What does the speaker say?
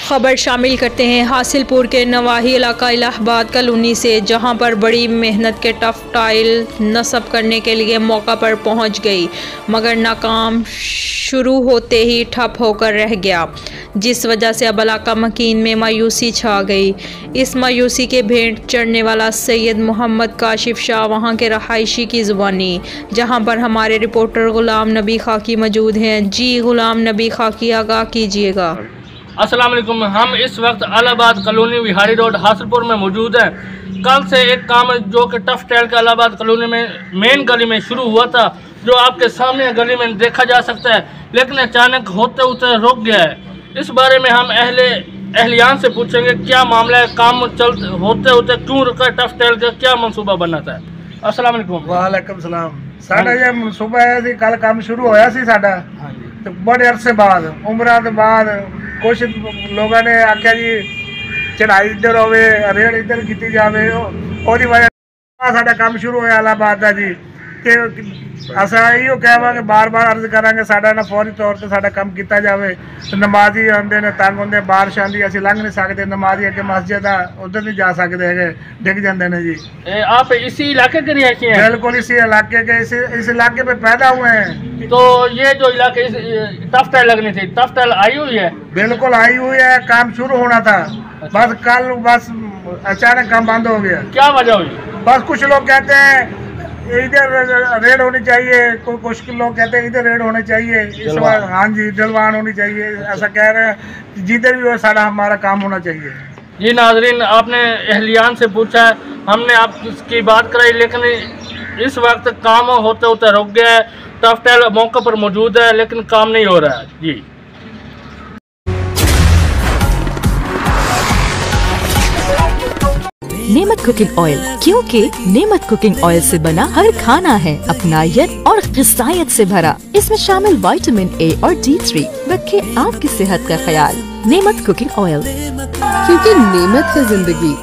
खबर शामिल करते हैं हासिलपुर के नवाही इलाका इलाहाबाद कॉलोनी से, जहां पर बड़ी मेहनत के टफ टाइल नस्ब करने के लिए मौका पर पहुंच गई, मगर नाकाम शुरू होते ही ठप होकर रह गया, जिस वजह से अब इलाका मकीन में मायूसी छा गई। इस मायूसी के भेंट चढ़ने वाला सैयद मोहम्मद काशिफ शाह वहां के रहायशी की ज़ुबानी, जहां पर हमारे रिपोर्टर गुलाम नबी खाकी मौजूद हैं। जी गुलाम नबी खाकी, आगाह कीजिएगा। अस्सलाम वालेकुम। हम इस वक्त इलाहाबाद कॉलोनी विहारी रोड हासिलपुर में मौजूद हैं। कल से एक काम जो कि टफ टाइल का इलाहाबाद कॉलोनी में मेन गली में शुरू हुआ था, जो आपके सामने गली में देखा जा सकता है, लेकिन अचानक होते होते रुक गया है। इस बारे में हम अहलियान से पूछेंगे क्या मामला है, काम होते होते क्यों रुका, टफ टाइल का क्या मनसूबा बना था। अस्सलाम वालेकुम। वालेकुम सलाम। साडा ये मनसूबा है सी, कल काम शुरू होया सी साडा, तो बड़े अरसे बाद उम्रां दे बाद कुछ लोगों ने आख्या जी चढ़ाई इधर होवे, रेड इधर की जाए, और वजह साडा काम शुरू होया इलाहाबाद का जी। असा इो कहांगे, बार बार अर्ज करांगे साडा ना फौरी तौर पर साडा काम किया जाए। तो नमाजी आते ने तंग होंगे, बारिश आती असीं लंघ नहीं सकते, नमाजी अगे मस्जिद आ उधर नहीं जा सकते है, डिग जाते हैं जी। आप इसी इलाके के रहियासी हैं? बिल्कुल इसी इलाके के, इस इलाके पे पैदा हुए हैं। तो ये जो इलाके टफ टाइल लगनी थी, टफ टाइल आई हुई है? बिल्कुल आई हुई है, काम शुरू होना था, बस कल बस अचानक काम बंद हो गया। क्या वजह हुई? बस कुछ लोग कहते हैं इधर रेड होनी चाहिए, कुछ लोग कहते हैं इधर रेड होनी चाहिए, इस बार हाँ जी डलवान होनी चाहिए, ऐसा कह रहे हैं। जिधर भी हो सारा हमारा काम होना चाहिए। जी नाजरीन, आपने अहलियान से पूछा है, हमने आपकी बात कराई, लेकिन इस वक्त काम होते होते रुक गया है। टफ टाइल मौके पर मौजूद है लेकिन काम नहीं हो रहा है जी। नेमत कुकिंग ऑयल, क्योंकि नेमत कुकिंग ऑयल से बना हर खाना है अपनायत और ग़िज़ायत से भरा। इसमें शामिल विटामिन ए और D3 रखे आपकी सेहत का ख्याल। नेमत कुकिंग ऑयल, क्योंकि नेमत है जिंदगी।